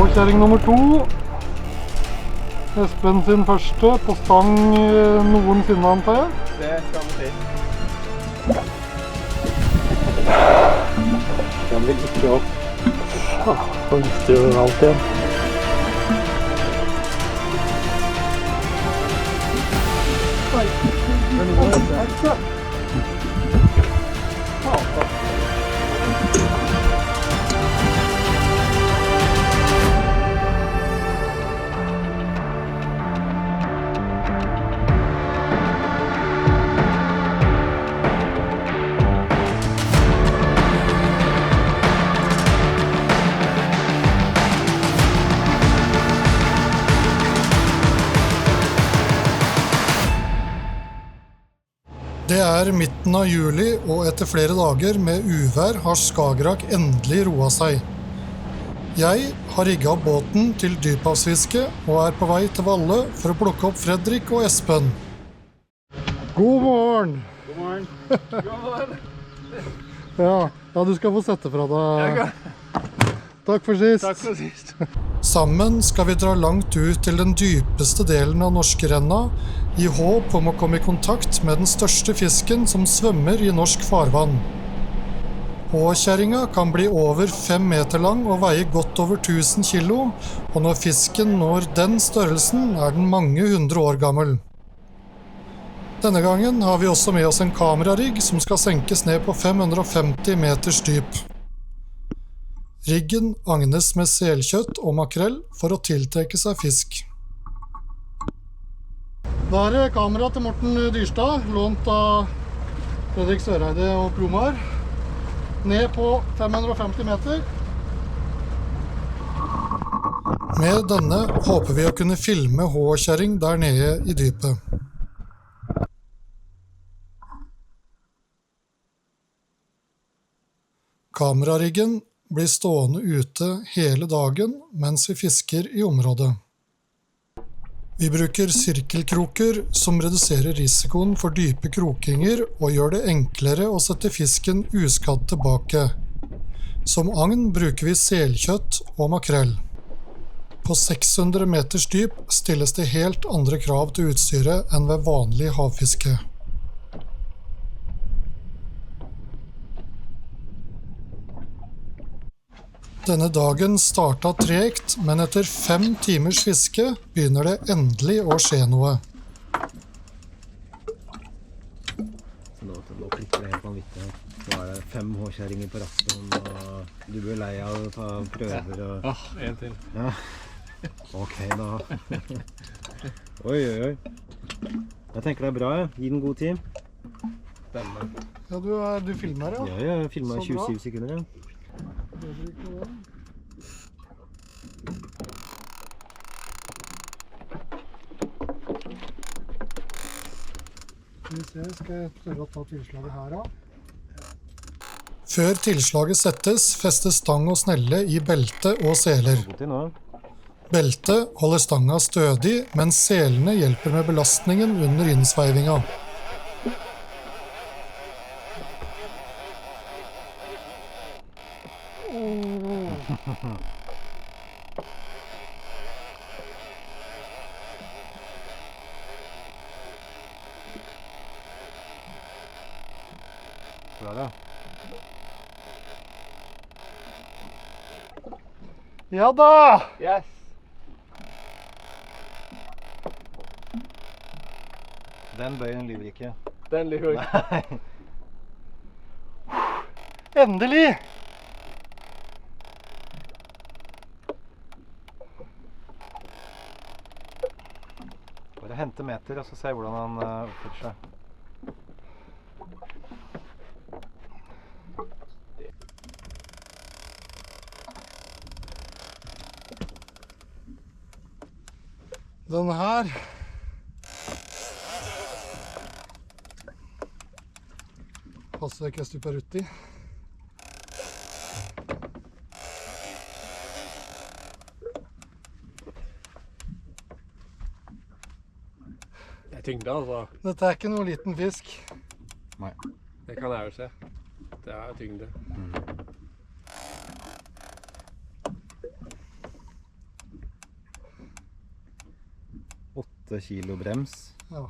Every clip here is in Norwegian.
Håkjæring nummer 2. Espen sin første på stang noensinne, antar jeg. Det skal vi si. Den vil ikke opp. Så mister jo alt igjen. Det er midten av juli, og etter flere dager med uvær har Skagerrak endelig roet seg. Jeg har rigget opp båten til dyphavsfiske og er på vei til Valle for å plukke opp Fredrik og Espen. God morgen! God morgen. God morgen. Ja, du skal få sette fra deg. Takk for sist. Takk for sist. Sammen skal vi dra langt ut til den dypeste delen av Norskerenna, i håp om å komme i kontakt med den største fisken som svømmer i norsk farvann. Håkjæringa kan bli over 5 meter lang og veie godt over 1000 kilo, og når fisken når den størrelsen er den mange 100 år gammel. Denne gangen har vi også med oss en kamerarigg som skal senkes ned på 550 meters dyp. Riggen agnes med selkjøtt og makrell for å tiltrekke seg fisk. Da er det kamera til Morten Dyrstad, lånt av Fredrik Søreide og Promar. Ned på 550 meter. Med denne håper vi å kunne filme håkjæring der nede i dypet. Kamerariggen blir stående ute hele dagen mens vi fisker i området. Vi bruker sirkelkroker som reduserer risikoen for dype krokinger og gjør det enklere å sette fisken uskadd tilbake. Som agn bruker vi selkjøtt og makrell. På 600 meters dyp stilles det helt andre krav til utstyret enn ved vanlig havfiske. Denne dagen startet tregt, men etter 5 timers fiske begynner det endelig å skje noe. Nå klikker det helt vanvittig her. Nå er det 5 håkjæringer på rappen, og du blir lei av å ta prøver og... en til. Ja. Ok da. Oi, oi, oi. Jeg tenker det er bra, jeg. Gi den god tid. Spennende. Ja, du filmer, ja? Ja, jeg filmet 27 sekunder, ja. Skal jeg prøve å ta tilslaget her da? Før tilslaget settes, festes stang og snelle i belte og seler. Beltet holder stanga stødig, mens selene hjelper med belastningen under innsveivinga. Bra da. Ja da! Yes! Den bøyen lyver ikke. Den lyver ikke. Nei. Endelig! Bare hente meter, og så se hvordan han oppfører seg. Den her passer ikke stuper uti. Det er tyngde, altså. Dette er ikke noe liten fisk. Nei. Det kan jeg jo se. Det er tyngde. 8 kilo brems. Ja.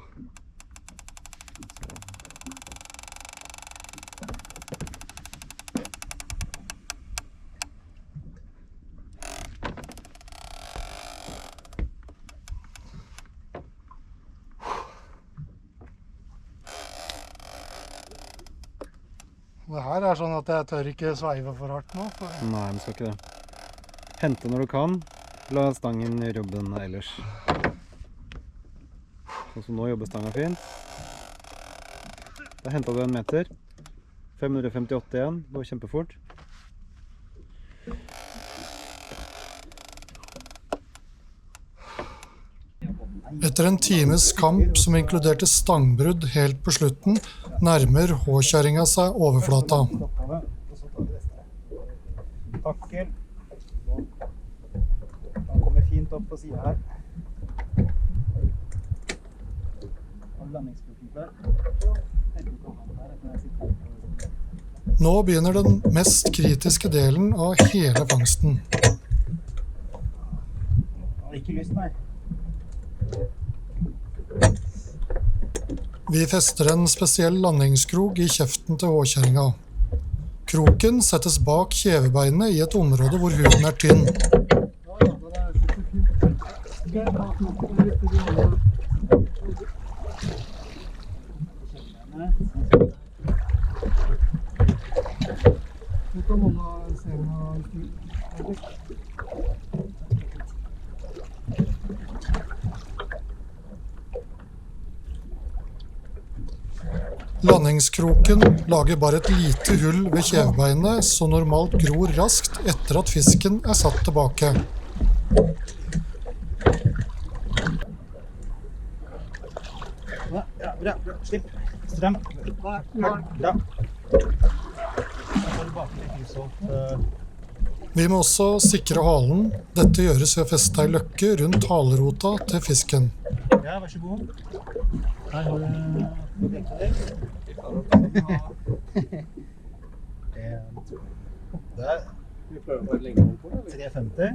Det her sånn at jeg tør ikke sveive for hardt nå. Nei, du skal ikke det. Hente når du kan. La stangen gjøre jobben ellers. Sånn som nå jobber stangen fint. Da hentet du 1 meter. 558 igjen. Det går kjempefort. Etter en times kamp som inkluderte stangbrudd helt på slutten, nærmer håkjæringa seg overflata. Takkel. Han kommer fint opp på siden her. Nå begynner den mest kritiske delen av hele fangsten. Ikke lyst, nei. Vi fester en spesiell landingskrok i kjeften til håkjæringa. Kroken settes bak kjevebeinet i et område hvor huden er tynn. Landingskroken lager bare et lite hull ved kjevebeinet, så normalt gror raskt etter at fisken er satt tilbake. Ja, bra. Slipp. Strøm. Bra. Vi må også sikre halen. Dette gjøres ved å feste ei løkke rundt halerota til fisken. Ja, vær så god. Her har du Der. Vi prøver på et lengdehold på det, 350.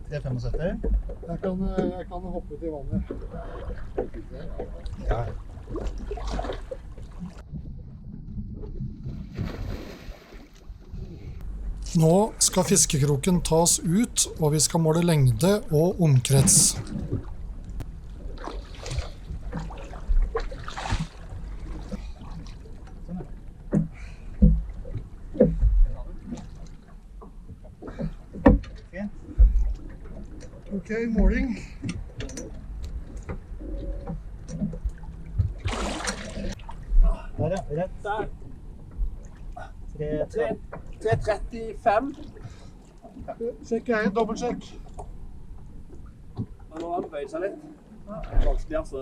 375. Jeg kan hoppe ut i vannet. Ja. Nå skal fiskekroken tas ut, og vi skal måle lengde og omkrets. Ok, måling. Der, ja. Rett. Der. 335. Sjekk jeg, dobbeltsjekk. Men nå har den bøyd seg litt. Vanskelig, altså.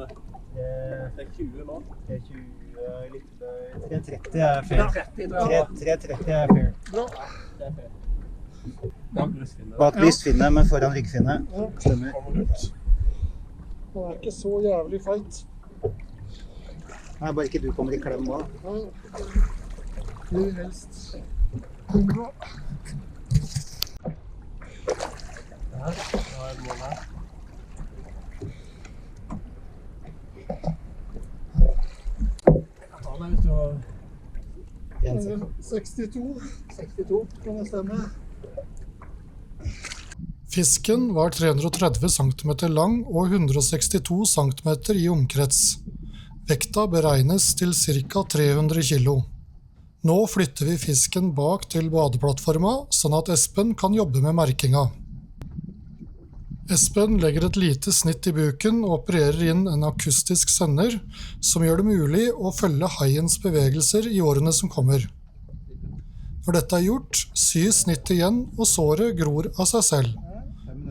Det er 20 nå. 330 er fair. 330 er fair. Bra. Det er fair. Bak brystfinne. Bak brystfinne, men foran ryggfinne. Stemmer. Kommer ut. Den er ikke så jævlig feit. Nei, bare ikke du kommer i klem nå. Blir helst 100. Der. Da er et mål her. Ja, hvis du har 62. 62. Kan det stemme? Fisken var 330 cm lang og 162 cm i omkrets. Vekta beregnes til ca. 300 kg. Nå flytter vi fisken bak til badeplattforma, sånn at Espen kan jobbe med merkinga. Espen legger et lite snitt i buken og opererer inn en akustisk sender, som gjør det mulig å følge haiens bevegelser i årene som kommer. Når dette er gjort, sys snittet igjen, og såret gror av seg selv.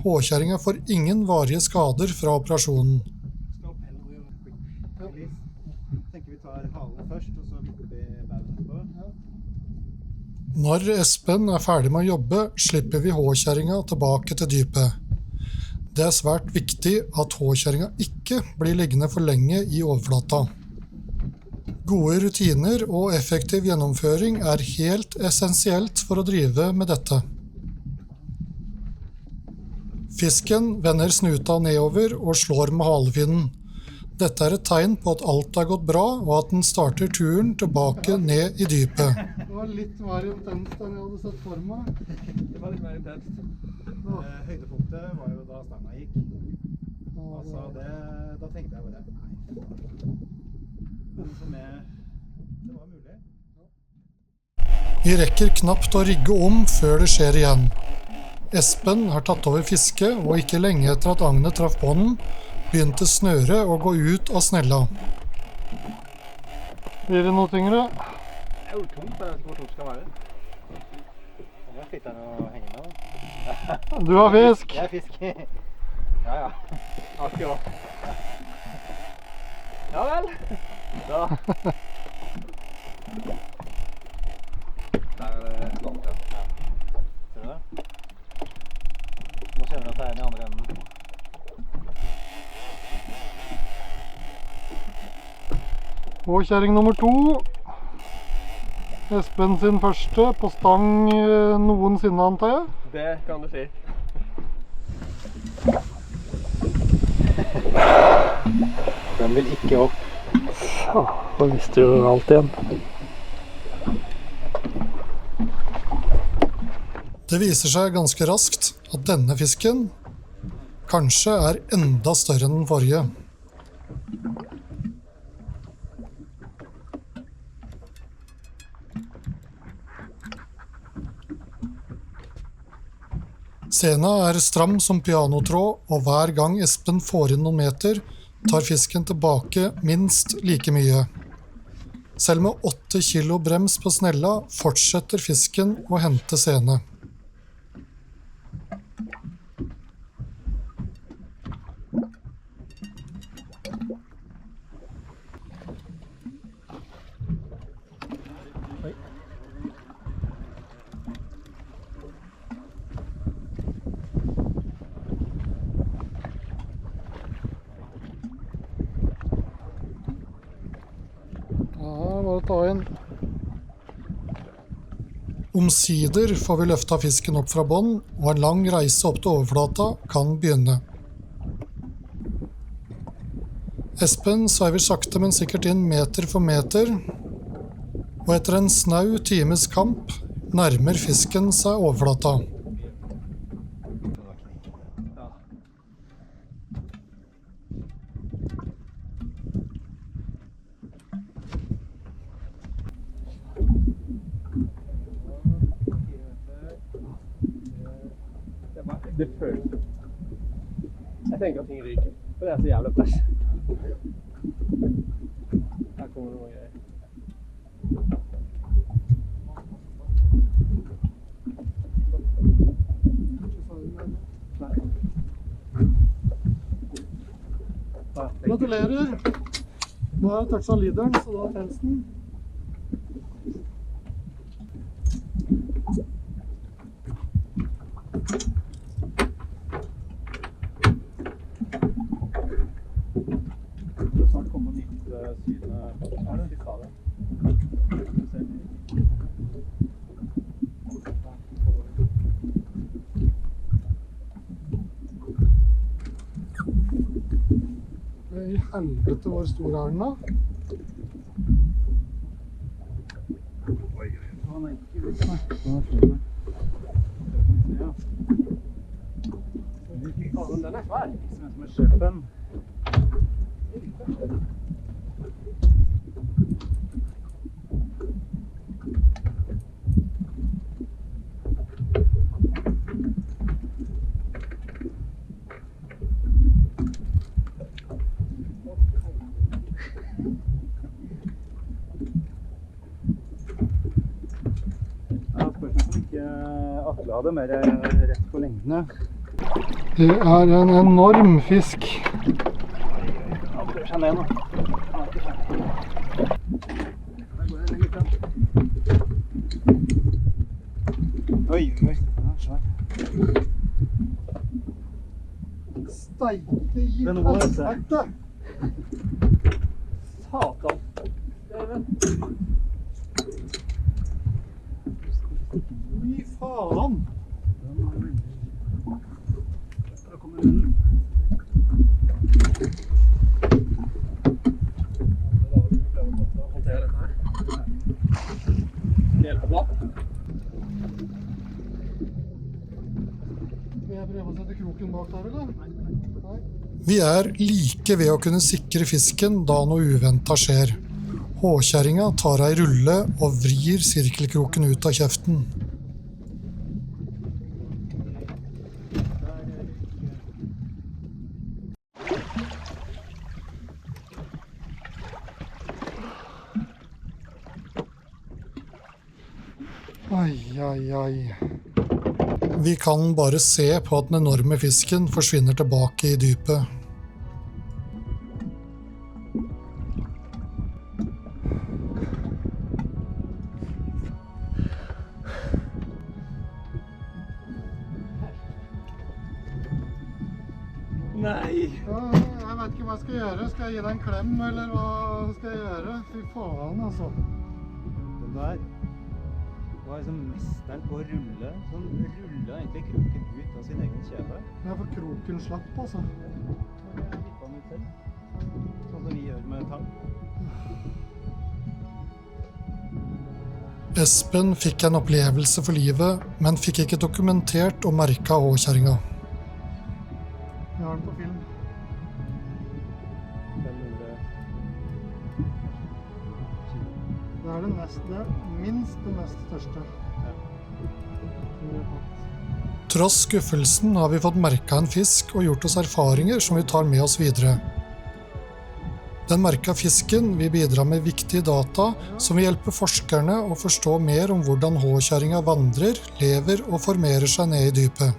Håkjæringa får ingen varige skader fra operasjonen. Når Espen er ferdig med å jobbe, slipper vi håkjæringa tilbake til dypet. Det er svært viktig at håkjæringa ikke blir liggende for lenge i overflata. Gode rutiner og effektiv gjennomføring er helt essensielt for å drive med dette. Fisken vender snuta nedover og slår med halefinnen. Dette er et tegn på at alt har gått bra, og at den starter turen tilbake ned i dypet. Det var litt mer intenst enn jeg hadde sett for meg. Det var litt mer intenst. Høydepunktet var jo da stanga gikk. Altså, da tenkte jeg bare, nei. Men som det var mulig. Vi rekker knapt å rigge om før det skjer igjen. Espen har tatt over fisket, og ikke lenge etter at agnet traff bånden, begynte snøret å gå ut av snella. Blir det noe tyngre? Det er jo tungt, men jeg vet ikke hvor tungt det skal være. Det er fint å henge med da. Du har fisk! Jeg er fisk. Ja. Akkurat. Ja vel. Da. Der er det langt, ja. Ser du det? Nå kjenner du at det er den i andre enden. Og kjæring nummer 2. Espen sin første på stang noensinne, antar jeg. Det kan du si. Den vil ikke opp. Da mister du alt igjen. Det viser seg ganske raskt at denne fisken kanskje er enda større enn den forrige. Sena er stram som pianotråd, og hver gang Espen får inn noen meter, tar fisken tilbake minst like mye. Selv med 8 kilo brems på snella fortsetter fisken å hente sene. Bare ta inn. Omsider får vi løfta fisken opp fra bånd, og en lang reise opp til overflata kan begynne. Espen sveiver sakte, men sikkert inn meter for meter, og etter en snau times kamp nærmer fisken seg overflata. Det føles. Jeg tenker at ting ryker, for det er så jævlig press. Her kommer det noe greier. Gratulerer! Nå har jeg touchet lideren, så da tens den. Det snart kommer nytt syne. Er det litt av det? I helvete hvor stor er den da? Oi, han er ikke ut, nei. Han er fin. Ja. Den er svær. Som er sjefen. Atle hadde mer rett på lengdene. Det er en enorm fisk. Ja, prøv seg ned nå. Oi, oi, den er svær. Steike i Den var det. helvete! Satan. Steven. Fy faen! Vi er like ved å kunne sikre fisken da noe uventet skjer. Håkjerringa tar ei rulle og vrir sirkelkroken ut av kjeften. Ai, ai, ai. Vi kan bare se på at den enorme fisken forsvinner tilbake i dypet. Nei! Ja, jeg vet ikke hva jeg skal gjøre. Skal jeg gi deg en klem, eller hva skal jeg gjøre? Fy faen, altså. Den der var liksom mesteren på å rulle. Sånn rullet egentlig kroken ut av sin egen kjeve. Jeg får kroken slapp, altså. Jeg vippet den ut selv. Sånn som vi gjør med tang. Espen fikk en opplevelse for livet, men fikk ikke dokumentert og merket håkjerringa. Jeg har den på film. 500. Det er minst det nest største. Tross skuffelsen har vi fått merket en fisk og gjort oss erfaringer som vi tar med oss videre. Den merket fisken vil bidra med viktige data som vil hjelpe forskerne å forstå mer om hvordan håkjerringa vandrer, lever og formerer seg ned i dypet.